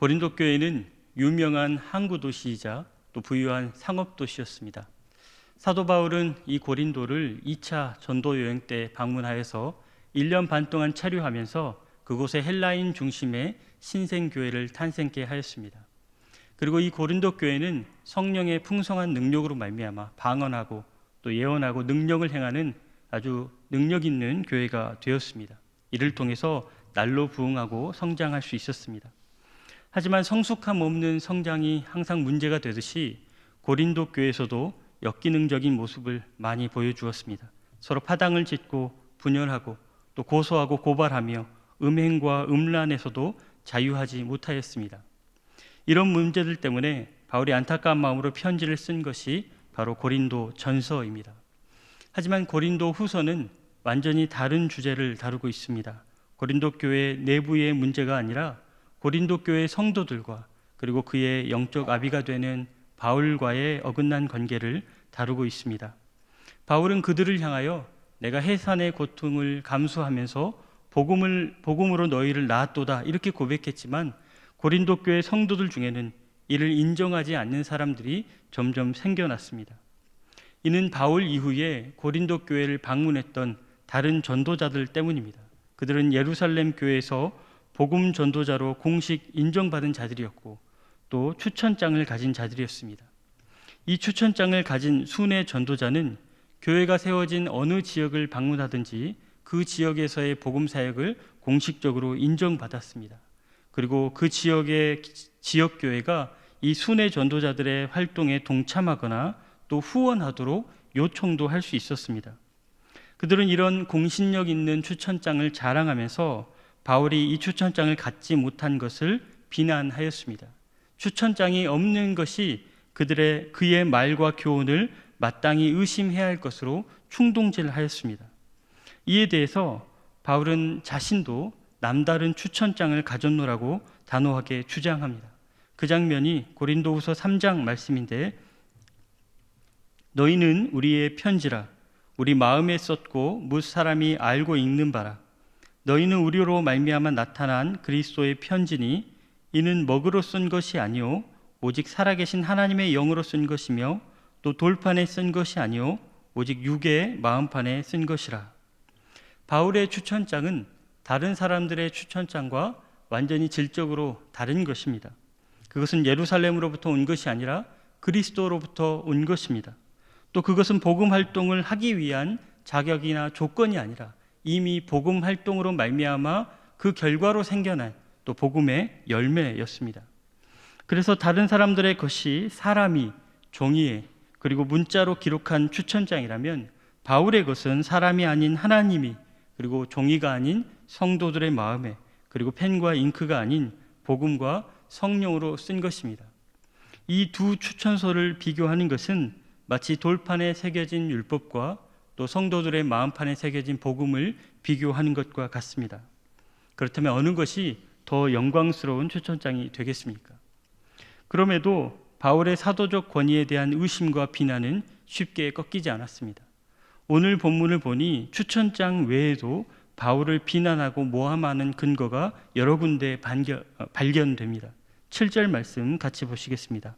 고린도 교회는 유명한 항구 도시이자 또 부유한 상업 도시였습니다. 사도 바울은 이 고린도를 2차 전도 여행 때 방문하여서 1년 반 동안 체류하면서 그곳의 헬라인 중심의 신생교회를 탄생케 하였습니다. 그리고 이 고린도 교회는 성령의 풍성한 능력으로 말미암아 방언하고 또 예언하고 능력을 행하는 아주 능력 있는 교회가 되었습니다. 이를 통해서 날로 부흥하고 성장할 수 있었습니다. 하지만 성숙함 없는 성장이 항상 문제가 되듯이 고린도 교회에서도 역기능적인 모습을 많이 보여주었습니다. 서로 파당을 짓고 분열하고 또 고소하고 고발하며 음행과 음란에서도 자유하지 못하였습니다. 이런 문제들 때문에 바울이 안타까운 마음으로 편지를 쓴 것이 바로 고린도 전서입니다. 하지만 고린도 후서는 완전히 다른 주제를 다루고 있습니다. 고린도 교회 내부의 문제가 아니라 고린도 교회 성도들과 그리고 그의 영적 아비가 되는 바울과의 어긋난 관계를 다루고 있습니다. 바울은 그들을 향하여 내가 해산의 고통을 감수하면서 복음으로 너희를 낳았도다 이렇게 고백했지만 고린도 교회 성도들 중에는 이를 인정하지 않는 사람들이 점점 생겨났습니다. 이는 바울 이후에 고린도 교회를 방문했던 다른 전도자들 때문입니다. 그들은 예루살렘 교회에서 복음 전도자로 공식 인정받은 자들이었고 또 추천장을 가진 자들이었습니다. 이 추천장을 가진 순회 전도자는 교회가 세워진 어느 지역을 방문하든지 그 지역에서의 복음 사역을 공식적으로 인정받았습니다. 그리고 그 지역의 지역교회가 이 순회 전도자들의 활동에 동참하거나 또 후원하도록 요청도 할 수 있었습니다. 그들은 이런 공신력 있는 추천장을 자랑하면서 바울이 이 추천장을 갖지 못한 것을 비난하였습니다. 추천장이 없는 것이 그의 말과 교훈을 마땅히 의심해야 할 것으로 충동질하였습니다. 이에 대해서 바울은 자신도 남다른 추천장을 가졌노라고 단호하게 주장합니다. 그 장면이 고린도후서 3장 말씀인데 너희는 우리의 편지라 우리 마음에 썼고 뭇 사람이 알고 읽는 바라 너희는 우리로 말미암아 나타난 그리스도의 편지니 이는 먹으로 쓴 것이 아니요 오직 살아계신 하나님의 영으로 쓴 것이며 또 돌판에 쓴 것이 아니요 오직 육의 마음판에 쓴 것이라. 바울의 추천장은 다른 사람들의 추천장과 완전히 질적으로 다른 것입니다. 그것은 예루살렘으로부터 온 것이 아니라 그리스도로부터 온 것입니다. 또 그것은 복음 활동을 하기 위한 자격이나 조건이 아니라 이미 복음 활동으로 말미암아 그 결과로 생겨난 또 복음의 열매였습니다. 그래서 다른 사람들의 것이 사람이 종이에 그리고 문자로 기록한 추천장이라면 바울의 것은 사람이 아닌 하나님이 그리고 종이가 아닌 성도들의 마음에 그리고 펜과 잉크가 아닌 복음과 성령으로 쓴 것입니다. 이 두 추천서를 비교하는 것은 마치 돌판에 새겨진 율법과 또 성도들의 마음판에 새겨진 복음을 비교하는 것과 같습니다. 그렇다면 어느 것이 더 영광스러운 추천장이 되겠습니까? 그럼에도 바울의 사도적 권위에 대한 의심과 비난은 쉽게 꺾이지 않았습니다. 오늘 본문을 보니 추천장 외에도 바울을 비난하고 모함하는 근거가 여러 군데 발견됩니다. 7절 말씀 같이 보시겠습니다.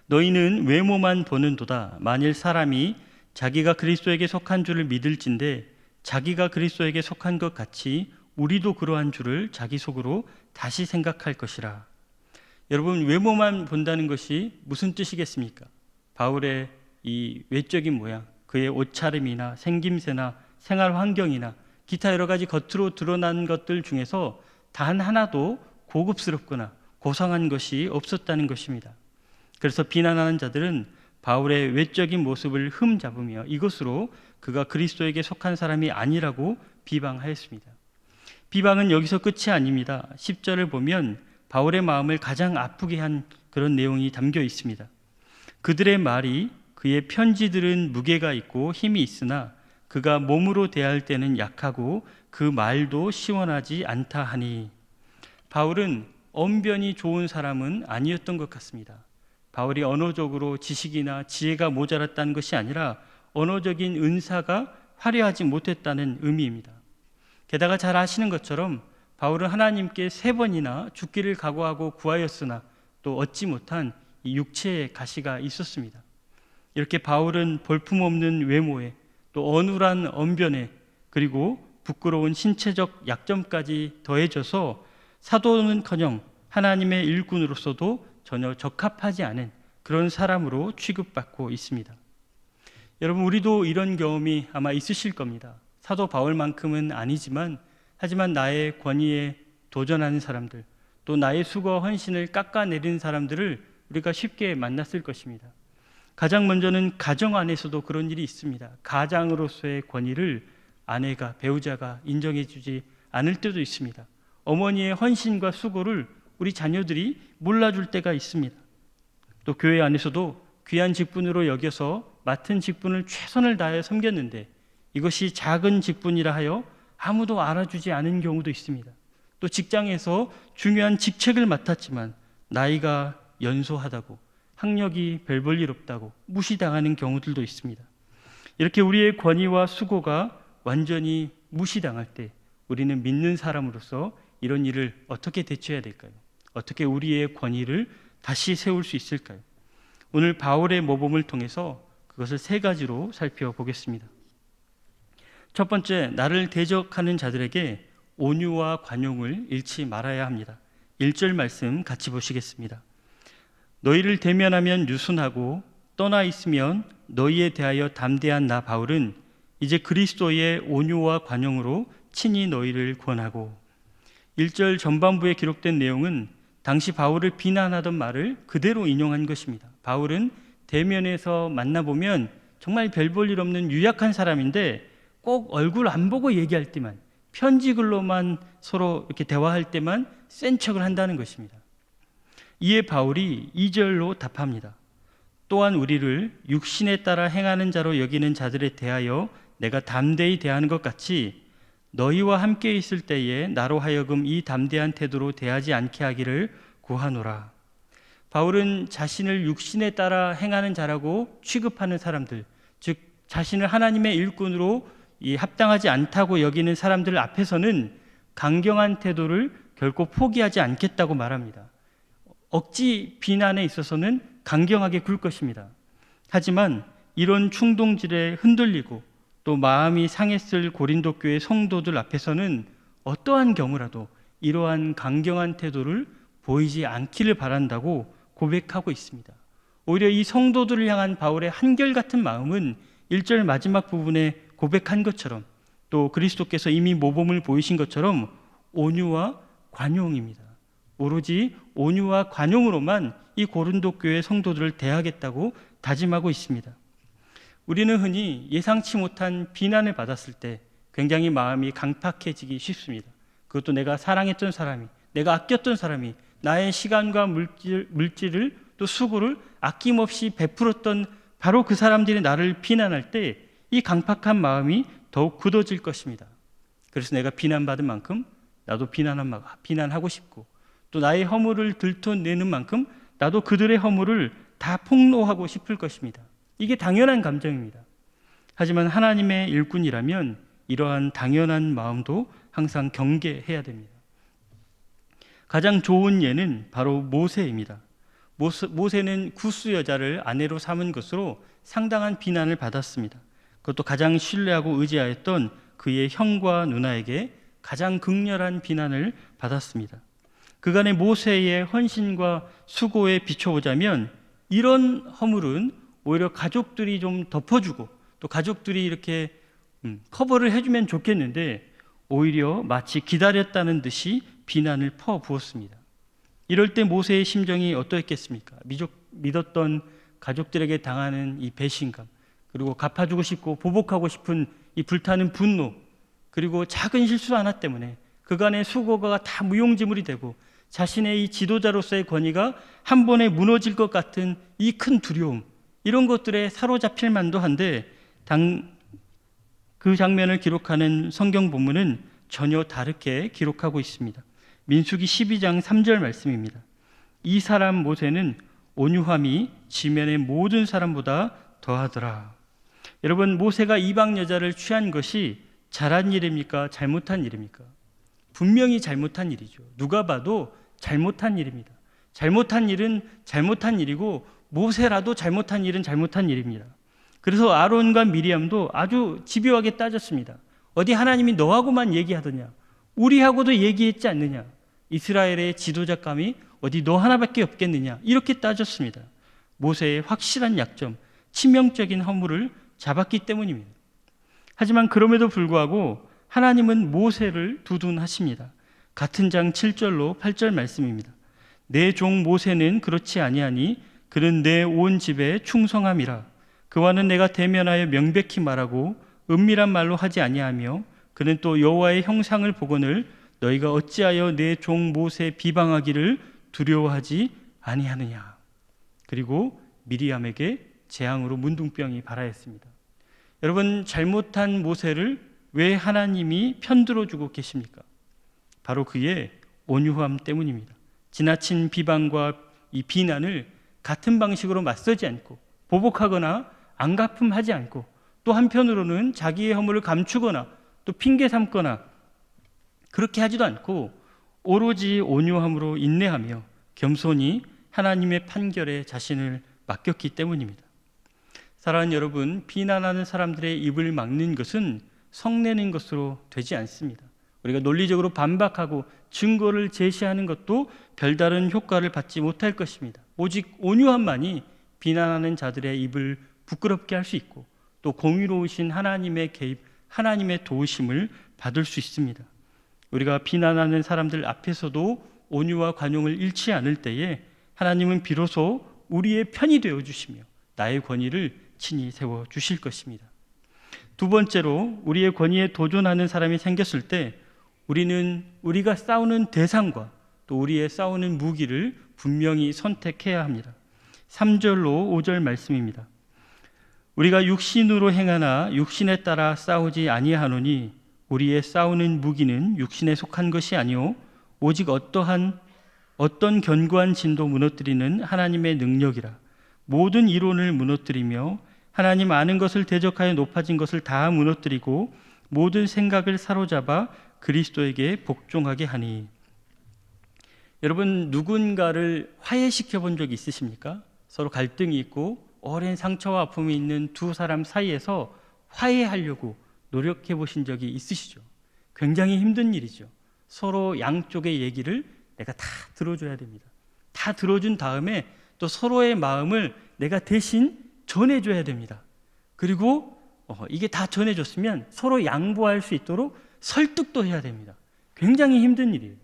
너희는 외모만 보는도다. 만일 사람이 자기가 그리스도에게 속한 줄을 믿을진데 자기가 그리스도에게 속한 것 같이 우리도 그러한 줄을 자기 속으로 다시 생각할 것이라. 여러분, 외모만 본다는 것이 무슨 뜻이겠습니까? 바울의 이 외적인 모양, 그의 옷차림이나 생김새나 생활 환경이나 기타 여러 가지 겉으로 드러난 것들 중에서 단 하나도 고급스럽거나 고상한 것이 없었다는 것입니다. 그래서 비난하는 자들은 바울의 외적인 모습을 흠잡으며 이것으로 그가 그리스도에게 속한 사람이 아니라고 비방하였습니다. 비방은 여기서 끝이 아닙니다. 10절을 보면 바울의 마음을 가장 아프게 한 그런 내용이 담겨 있습니다. 그들의 말이 그의 편지들은 무게가 있고 힘이 있으나 그가 몸으로 대할 때는 약하고 그 말도 시원하지 않다 하니. 바울은 언변이 좋은 사람은 아니었던 것 같습니다. 바울이 언어적으로 지식이나 지혜가 모자랐다는 것이 아니라 언어적인 은사가 화려하지 못했다는 의미입니다. 게다가 잘 아시는 것처럼 바울은 하나님께 3번이나 죽기를 각오하고 구하였으나 또 얻지 못한 이 육체의 가시가 있었습니다. 이렇게 바울은 볼품없는 외모에 또 어눌한 언변에 그리고 부끄러운 신체적 약점까지 더해져서 사도는커녕 하나님의 일꾼으로서도 전혀 적합하지 않은 그런 사람으로 취급받고 있습니다. 여러분, 우리도 이런 경험이 아마 있으실 겁니다. 사도 바울만큼은 아니지만 하지만 나의 권위에 도전하는 사람들, 또 나의 수고와 헌신을 깎아내리는 사람들을 우리가 쉽게 만났을 것입니다. 가장 먼저는 가정 안에서도 그런 일이 있습니다. 가장으로서의 권위를 아내가, 배우자가 인정해 주지 않을 때도 있습니다. 어머니의 헌신과 수고를 우리 자녀들이 몰라줄 때가 있습니다. 또 교회 안에서도 귀한 직분으로 여겨서 맡은 직분을 최선을 다해 섬겼는데 이것이 작은 직분이라 하여 아무도 알아주지 않은 경우도 있습니다. 또 직장에서 중요한 직책을 맡았지만 나이가 연소하다고, 학력이 별 볼 일 없다고 무시당하는 경우들도 있습니다. 이렇게 우리의 권위와 수고가 완전히 무시당할 때 우리는 믿는 사람으로서 이런 일을 어떻게 대처해야 될까요? 어떻게 우리의 권위를 다시 세울 수 있을까요? 오늘 바울의 모범을 통해서 그것을 3가지로 살펴보겠습니다. 첫 번째, 나를 대적하는 자들에게 온유와 관용을 잃지 말아야 합니다. 1절 말씀 같이 보시겠습니다. 너희를 대면하면 유순하고 떠나 있으면 너희에 대하여 담대한 나 바울은 이제 그리스도의 온유와 관용으로 친히 너희를 권하고. 1절 전반부에 기록된 내용은 당시 바울을 비난하던 말을 그대로 인용한 것입니다. 바울은 대면에서 만나보면 정말 별 볼 일 없는 유약한 사람인데 꼭 얼굴 안 보고 얘기할 때만, 편지 글로만 서로 이렇게 대화할 때만 센 척을 한다는 것입니다. 이에 바울이 2절로 답합니다. 또한 우리를 육신에 따라 행하는 자로 여기는 자들에 대하여 내가 담대히 대하는 것 같이 너희와 함께 있을 때에 나로 하여금 이 담대한 태도로 대하지 않게 하기를 구하노라. 바울은 자신을 육신에 따라 행하는 자라고 취급하는 사람들, 즉 자신을 하나님의 일꾼으로 합당하지 않다고 여기는 사람들 앞에서는 강경한 태도를 결코 포기하지 않겠다고 말합니다. 억지 비난에 있어서는 강경하게 굴 것입니다. 하지만 이런 충동질에 흔들리고 또 마음이 상했을 고린도 교회 성도들 앞에서는 어떠한 경우라도 이러한 강경한 태도를 보이지 않기를 바란다고 고백하고 있습니다. 오히려 이 성도들을 향한 바울의 한결같은 마음은 1절 마지막 부분에 고백한 것처럼 또 그리스도께서 이미 모범을 보이신 것처럼 온유와 관용입니다. 오로지 온유와 관용으로만 이 고린도 교회 성도들을 대하겠다고 다짐하고 있습니다. 우리는 흔히 예상치 못한 비난을 받았을 때 굉장히 마음이 강팍해지기 쉽습니다. 그것도 내가 사랑했던 사람이, 내가 아꼈던 사람이 나의 시간과 물질을 또 수고를 아낌없이 베풀었던 바로 그 사람들이 나를 비난할 때 이 강팍한 마음이 더욱 굳어질 것입니다. 그래서 내가 비난받은 만큼 나도 비난하고 싶고 또 나의 허물을 들춰내는 만큼 나도 그들의 허물을 다 폭로하고 싶을 것입니다. 이게 당연한 감정입니다. 하지만 하나님의 일꾼이라면 이러한 당연한 마음도 항상 경계해야 됩니다. 가장 좋은 예는 바로 모세입니다. 모세는 구스 여자를 아내로 삼은 것으로 상당한 비난을 받았습니다. 그것도 가장 신뢰하고 의지하였던 그의 형과 누나에게 가장 극렬한 비난을 받았습니다. 그간의 모세의 헌신과 수고에 비춰보자면 이런 허물은 오히려 가족들이 좀 덮어주고 또 가족들이 이렇게 커버를 해주면 좋겠는데 오히려 마치 기다렸다는 듯이 비난을 퍼부었습니다. 이럴 때 모세의 심정이 어떠했겠습니까? 믿었던 가족들에게 당하는 이 배신감, 그리고 갚아주고 싶고 보복하고 싶은 이 불타는 분노, 그리고 작은 실수 하나 때문에 그간의 수고가 다 무용지물이 되고 자신의 이 지도자로서의 권위가 한 번에 무너질 것 같은 이 큰 두려움, 이런 것들에 사로잡힐 만도 한데 그 장면을 기록하는 성경 본문은 전혀 다르게 기록하고 있습니다. 민수기 12장 3절 말씀입니다. 이 사람 모세는 온유함이 지면의 모든 사람보다 더하더라. 여러분, 모세가 이방 여자를 취한 것이 잘한 일입니까? 잘못한 일입니까? 분명히 잘못한 일이죠. 누가 봐도 잘못한 일입니다. 잘못한 일은 잘못한 일이고 모세라도 잘못한 일은 잘못한 일입니다. 그래서 아론과 미리암도 아주 집요하게 따졌습니다. 어디 하나님이 너하고만 얘기하더냐? 우리하고도 얘기했지 않느냐? 이스라엘의 지도자감이 어디 너 하나밖에 없겠느냐? 이렇게 따졌습니다. 모세의 확실한 약점, 치명적인 허물을 잡았기 때문입니다. 하지만 그럼에도 불구하고 하나님은 모세를 두둔하십니다. 같은 장 7절로 8절 말씀입니다. 내 종 모세는 그렇지 아니하니 그는 내 온 집에 충성함이라. 그와는 내가 대면하여 명백히 말하고 은밀한 말로 하지 아니하며 그는 또 여호와의 형상을 보거늘 너희가 어찌하여 내 종 모세 비방하기를 두려워하지 아니하느냐. 그리고 미리암에게 재앙으로 문둥병이 발하였습니다. 여러분, 잘못한 모세를 왜 하나님이 편들어주고 계십니까? 바로 그의 온유함 때문입니다. 지나친 비방과 이 비난을 같은 방식으로 맞서지 않고 보복하거나 안갚음하지 않고 또 한편으로는 자기의 허물을 감추거나 또 핑계 삼거나 그렇게 하지도 않고 오로지 온유함으로 인내하며 겸손히 하나님의 판결에 자신을 맡겼기 때문입니다. 사랑하는 여러분, 비난하는 사람들의 입을 막는 것은 성내는 것으로 되지 않습니다. 우리가 논리적으로 반박하고 증거를 제시하는 것도 별다른 효과를 받지 못할 것입니다. 오직 온유함만이 비난하는 자들의 입을 부끄럽게 할 수 있고 또 공의로우신 하나님의 개입, 하나님의 도우심을 받을 수 있습니다. 우리가 비난하는 사람들 앞에서도 온유와 관용을 잃지 않을 때에 하나님은 비로소 우리의 편이 되어 주시며 나의 권위를 친히 세워 주실 것입니다. 두 번째로, 우리의 권위에 도전하는 사람이 생겼을 때 우리는 우리가 싸우는 대상과 또 우리의 싸우는 무기를 분명히 선택해야 합니다. 3절로 5절 말씀입니다. 우리가 육신으로 행하나 육신에 따라 싸우지 아니하노니 우리의 싸우는 무기는 육신에 속한 것이 아니오 오직 어떤 견고한 진도 무너뜨리는 하나님의 능력이라. 모든 이론을 무너뜨리며 하나님 아는 것을 대적하여 높아진 것을 다 무너뜨리고 모든 생각을 사로잡아 그리스도에게 복종하게 하니. 여러분, 누군가를 화해시켜 본 적 있으십니까? 서로 갈등이 있고 오랜 상처와 아픔이 있는 두 사람 사이에서 화해하려고 노력해 보신 적이 있으시죠? 굉장히 힘든 일이죠. 서로 양쪽의 얘기를 내가 다 들어줘야 됩니다. 다 들어준 다음에 또 서로의 마음을 내가 대신 전해줘야 됩니다. 그리고 이게 다 전해줬으면 서로 양보할 수 있도록 설득도 해야 됩니다. 굉장히 힘든 일이에요.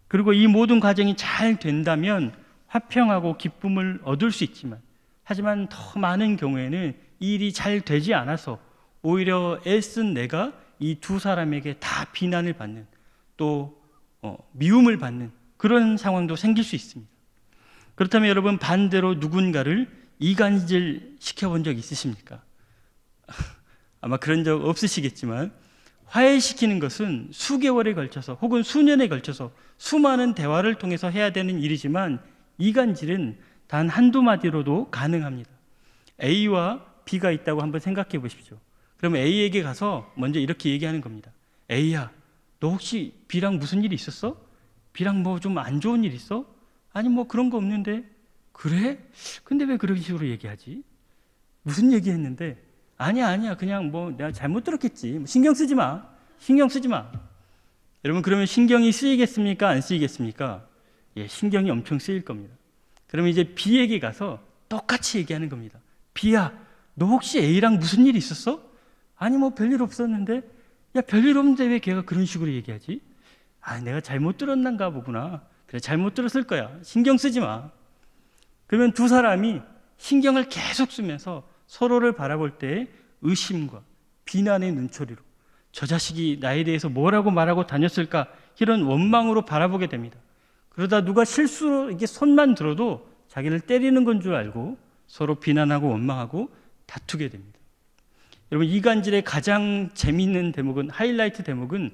그리고 이 모든 과정이 잘 된다면 화평하고 기쁨을 얻을 수 있지만, 하지만 더 많은 경우에는 이 일이 잘 되지 않아서 오히려 애쓴 내가 이 두 사람에게 다 비난을 받는 또 미움을 받는 그런 상황도 생길 수 있습니다. 그렇다면 여러분, 반대로 누군가를 이간질 시켜본 적 있으십니까? 아마 그런 적 없으시겠지만 화해시키는 것은 수개월에 걸쳐서 혹은 수년에 걸쳐서 수많은 대화를 통해서 해야 되는 일이지만 이간질은 단 한두 마디로도 가능합니다. A와 B가 있다고 한번 생각해 보십시오. 그러면 A에게 가서 먼저 이렇게 얘기하는 겁니다. A야, 너 혹시 B랑 무슨 일이 있었어? B랑 뭐 좀 안 좋은 일 있어? 아니 뭐 그런 거 없는데. 그래? 근데 왜 그런 식으로 얘기하지? 무슨 얘기했는데? 아니야 그냥 뭐 내가 잘못 들었겠지. 신경 쓰지 마. 여러분, 그러면 신경이 쓰이겠습니까? 안 쓰이겠습니까? 예, 신경이 엄청 쓰일 겁니다. 그러면 이제 B에게 가서 똑같이 얘기하는 겁니다. B야, 너 혹시 A랑 무슨 일 있었어? 아니 뭐 별일 없었는데. 야, 별일 없는데 왜 걔가 그런 식으로 얘기하지? 아, 내가 잘못 들었는가 보구나. 그래, 잘못 들었을 거야. 신경 쓰지 마. 그러면 두 사람이 신경을 계속 쓰면서 서로를 바라볼 때 의심과 비난의 눈초리로 저 자식이 나에 대해서 뭐라고 말하고 다녔을까, 이런 원망으로 바라보게 됩니다. 그러다 누가 실수로 이게 손만 들어도 자기를 때리는 건 줄 알고 서로 비난하고 원망하고 다투게 됩니다. 여러분, 이간질의 가장 재미있는 대목은, 하이라이트 대목은,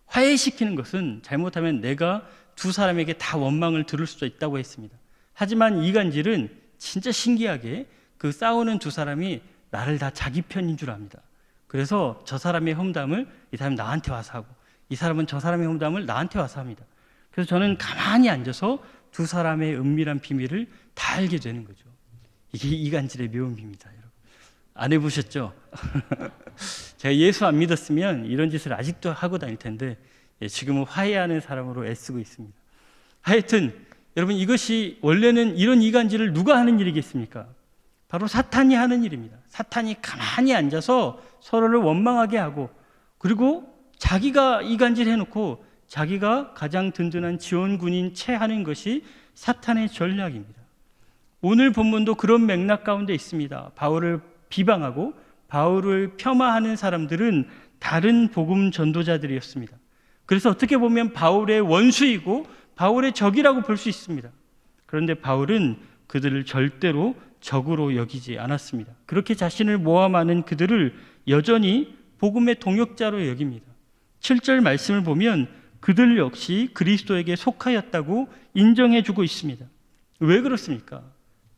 화해시키는 것은 잘못하면 내가 두 사람에게 다 원망을 들을 수도 있다고 했습니다. 하지만 이간질은 진짜 신기하게 그 싸우는 두 사람이 나를 다 자기 편인 줄 압니다. 그래서 저 사람의 험담을 이 사람이 나한테 와서 하고, 이 사람은 저 사람의 험담을 나한테 와서 합니다. 그래서 저는 가만히 앉아서 두 사람의 은밀한 비밀을 다 알게 되는 거죠. 이게 이간질의 묘미입니다. 여러분. 안 해보셨죠? 제가 예수 안 믿었으면 이런 짓을 아직도 하고 다닐 텐데 지금은 화해하는 사람으로 애쓰고 있습니다. 하여튼 여러분, 이것이 원래는 이런 이간질을 누가 하는 일이겠습니까? 바로 사탄이 하는 일입니다. 사탄이 가만히 앉아서 서로를 원망하게 하고, 그리고 자기가 이간질 해놓고 자기가 가장 든든한 지원군인 채 하는 것이 사탄의 전략입니다. 오늘 본문도 그런 맥락 가운데 있습니다. 바울을 비방하고 바울을 폄하하는 사람들은 다른 복음 전도자들이었습니다. 그래서 어떻게 보면 바울의 원수이고 바울의 적이라고 볼 수 있습니다. 그런데 바울은 그들을 절대로 적으로 여기지 않았습니다. 그렇게 자신을 모함하는 그들을 여전히 복음의 동역자로 여깁니다. 7절 말씀을 보면 그들 역시 그리스도에게 속하였다고 인정해주고 있습니다. 왜 그렇습니까?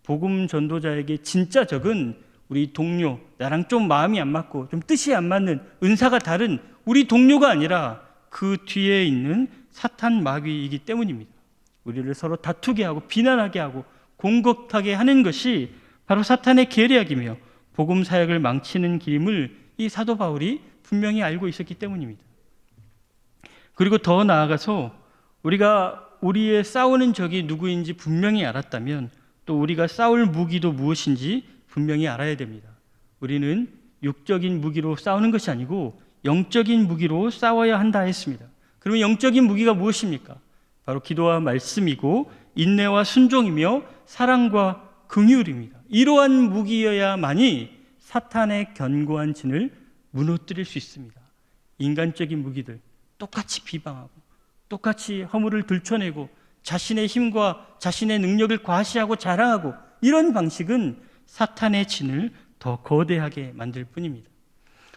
복음 전도자에게 진짜 적은 우리 동료, 나랑 좀 마음이 안 맞고 좀 뜻이 안 맞는, 은사가 다른 우리 동료가 아니라 그 뒤에 있는 사탄 마귀이기 때문입니다. 우리를 서로 다투게 하고 비난하게 하고 공격하게 하는 것이 바로 사탄의 계략이며 복음 사역을 망치는 길임을 이 사도 바울이 분명히 알고 있었기 때문입니다. 그리고 더 나아가서 우리가 우리의 싸우는 적이 누구인지 분명히 알았다면 또 우리가 싸울 무기도 무엇인지 분명히 알아야 됩니다. 우리는 육적인 무기로 싸우는 것이 아니고 영적인 무기로 싸워야 한다 했습니다. 그러면 영적인 무기가 무엇입니까? 바로 기도와 말씀이고 인내와 순종이며 사랑과 긍휼입니다. 이러한 무기여야만이 사탄의 견고한 진을 무너뜨릴 수 있습니다. 인간적인 무기들 똑같이 비방하고 똑같이 허물을 들춰내고 자신의 힘과 자신의 능력을 과시하고 자랑하고, 이런 방식은 사탄의 진을 더 거대하게 만들 뿐입니다.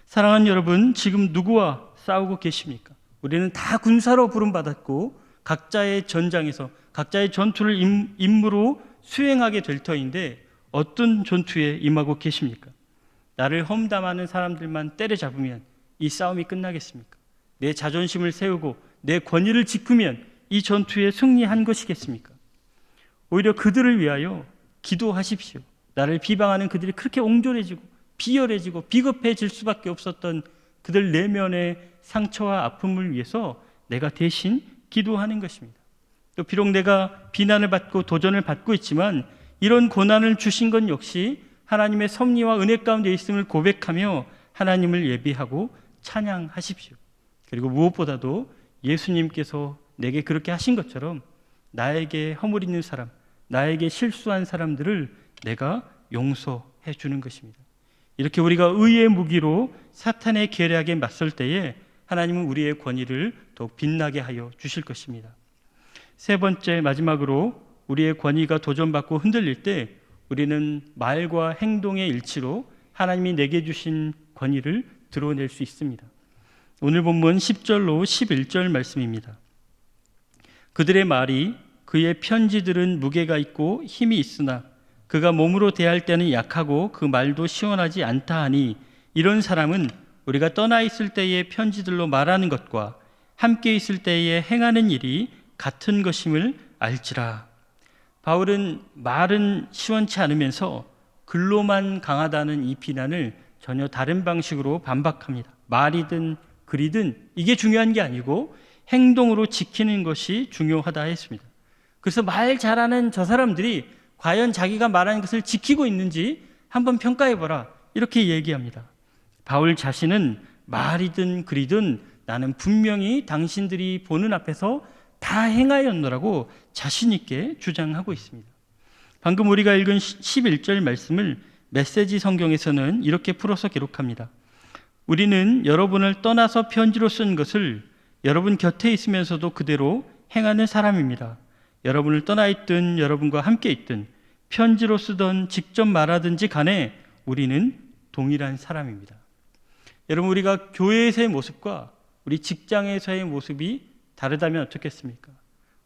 사랑하는 여러분, 지금 누구와 싸우고 계십니까? 우리는 다 군사로 부름받았고 각자의 전장에서 각자의 전투를 임무로 수행하게 될 터인데 어떤 전투에 임하고 계십니까? 나를 험담하는 사람들만 때려잡으면 이 싸움이 끝나겠습니까? 내 자존심을 세우고 내 권위를 지키면 이 전투에 승리한 것이겠습니까? 오히려 그들을 위하여 기도하십시오. 나를 비방하는 그들이 그렇게 옹졸해지고 비열해지고 비겁해질 수밖에 없었던 그들 내면의 상처와 아픔을 위해서 내가 대신 기도하는 것입니다. 또 비록 내가 비난을 받고 도전을 받고 있지만 이런 고난을 주신 건 역시 하나님의 섭리와 은혜 가운데 있음을 고백하며 하나님을 예비하고 찬양하십시오. 그리고 무엇보다도 예수님께서 내게 그렇게 하신 것처럼 나에게 허물 있는 사람, 나에게 실수한 사람들을 내가 용서해 주는 것입니다. 이렇게 우리가 의의 무기로 사탄의 계략에 맞설 때에 하나님은 우리의 권위를 더욱 빛나게 하여 주실 것입니다. 세 번째, 마지막으로 우리의 권위가 도전받고 흔들릴 때 우리는 말과 행동의 일치로 하나님이 내게 주신 권위를 드러낼 수 있습니다. 오늘 본문 10절로 11절 말씀입니다. 그들의 말이 그의 편지들은 무게가 있고 힘이 있으나 그가 몸으로 대할 때는 약하고 그 말도 시원하지 않다 하니 이런 사람은 우리가 떠나 있을 때의 편지들로 말하는 것과 함께 있을 때에 행하는 일이 같은 것임을 알지라. 바울은 말은 시원치 않으면서 글로만 강하다는 이 비난을 전혀 다른 방식으로 반박합니다. 말이든 글이든 이게 중요한 게 아니고 행동으로 지키는 것이 중요하다 했습니다. 그래서 말 잘하는 저 사람들이 과연 자기가 말하는 것을 지키고 있는지 한번 평가해보라, 이렇게 얘기합니다. 바울 자신은 말이든 글이든 나는 분명히 당신들이 보는 앞에서 다 행하였노라고 자신 있게 주장하고 있습니다. 방금 우리가 읽은 11절 말씀을 메시지 성경에서는 이렇게 풀어서 기록합니다. 우리는 여러분을 떠나서 편지로 쓴 것을 여러분 곁에 있으면서도 그대로 행하는 사람입니다. 여러분을 떠나 있든 여러분과 함께 있든 편지로 쓰던 직접 말하든지 간에 우리는 동일한 사람입니다. 여러분, 우리가 교회에서의 모습과 우리 직장에서의 모습이 다르다면 어떻겠습니까?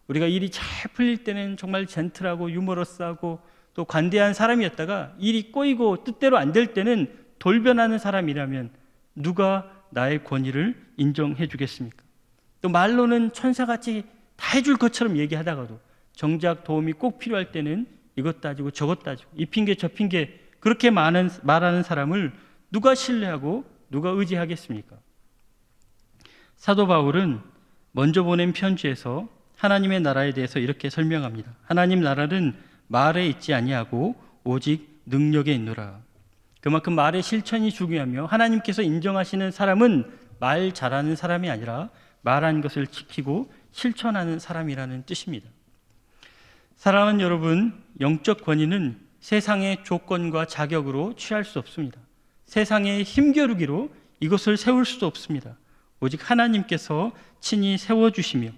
우리가 일이 잘 풀릴 때는 정말 젠틀하고 유머러스하고 또 관대한 사람이었다가 일이 꼬이고 뜻대로 안 될 때는 돌변하는 사람이라면 누가 나의 권위를 인정해 주겠습니까? 또 말로는 천사같이 다 해줄 것처럼 얘기하다가도 정작 도움이 꼭 필요할 때는 이것 따지고 저것 따지고 이 핑계 저 핑계 그렇게 말하는 사람을 누가 신뢰하고 누가 의지하겠습니까? 사도 바울은 먼저 보낸 편지에서 하나님의 나라에 대해서 이렇게 설명합니다. 하나님 나라는 말에 있지 아니하고 오직 능력에 있노라. 그만큼 말의 실천이 중요하며 하나님께서 인정하시는 사람은 말 잘하는 사람이 아니라 말한 것을 지키고 실천하는 사람이라는 뜻입니다. 사랑하는 여러분, 영적 권위는 세상의 조건과 자격으로 취할 수 없습니다. 세상의 힘겨루기로 이것을 세울 수도 없습니다. 오직 하나님께서 친히 세워주시며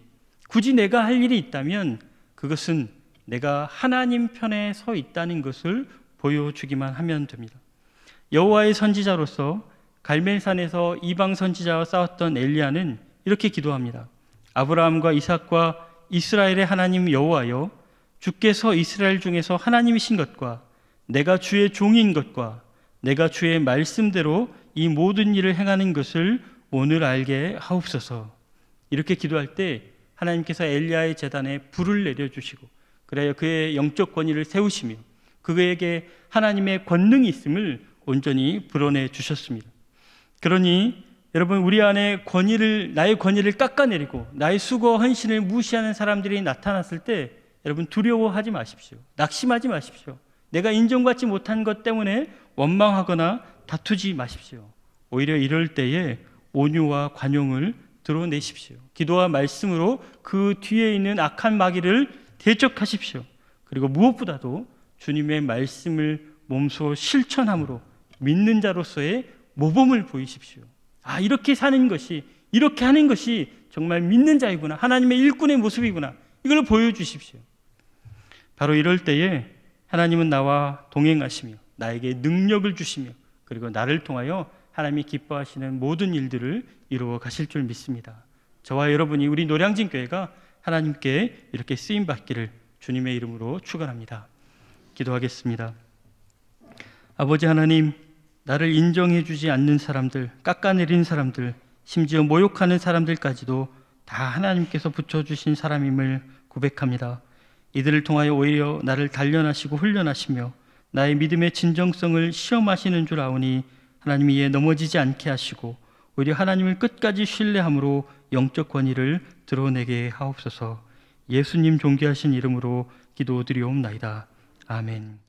굳이 내가 할 일이 있다면 그것은 내가 하나님 편에 서 있다는 것을 보여주기만 하면 됩니다. 여호와의 선지자로서 갈멜산에서 이방 선지자와 싸웠던 엘리야는 이렇게 기도합니다. 아브라함과 이삭과 이스라엘의 하나님 여호와여, 주께서 이스라엘 중에서 하나님이신 것과 내가 주의 종인 것과 내가 주의 말씀대로 이 모든 일을 행하는 것을 오늘 알게 하옵소서. 이렇게 기도할 때 하나님께서 엘리야의 제단에 불을 내려주시고 그래야 그의 영적 권위를 세우시며 그에게 하나님의 권능이 있음을 온전히 불어내 주셨습니다. 그러니 여러분, 우리 안에 나의 권위를 깎아내리고 나의 수고 헌신을 무시하는 사람들이 나타났을 때 여러분 두려워하지 마십시오. 낙심하지 마십시오. 내가 인정받지 못한 것 때문에 원망하거나 다투지 마십시오. 오히려 이럴 때에 온유와 관용을 드러내십시오. 기도와 말씀으로 그 뒤에 있는 악한 마귀를 대적하십시오. 그리고 무엇보다도 주님의 말씀을 몸소 실천함으로 믿는 자로서의 모범을 보이십시오. 이렇게 사는 것이, 이렇게 하는 것이 정말 믿는 자이구나, 하나님의 일꾼의 모습이구나, 이걸 보여주십시오. 바로 이럴 때에 하나님은 나와 동행하시며 나에게 능력을 주시며 그리고 나를 통하여 하나님이 기뻐하시는 모든 일들을 이루어 가실 줄 믿습니다. 저와 여러분이, 우리 노량진교회가 하나님께 이렇게 쓰임받기를 주님의 이름으로 축원합니다. 기도하겠습니다. 아버지 하나님, 나를 인정해 주지 않는 사람들, 깎아내린 사람들, 심지어 모욕하는 사람들까지도 다 하나님께서 붙여주신 사람임을 고백합니다. 이들을 통하여 오히려 나를 단련하시고 훈련하시며 나의 믿음의 진정성을 시험하시는 줄 아오니 하나님이 이에 넘어지지 않게 하시고 오히려 하나님을 끝까지 신뢰함으로 영적 권위를 드러내게 하옵소서. 예수님 존귀하신 이름으로 기도드리옵나이다. 아멘.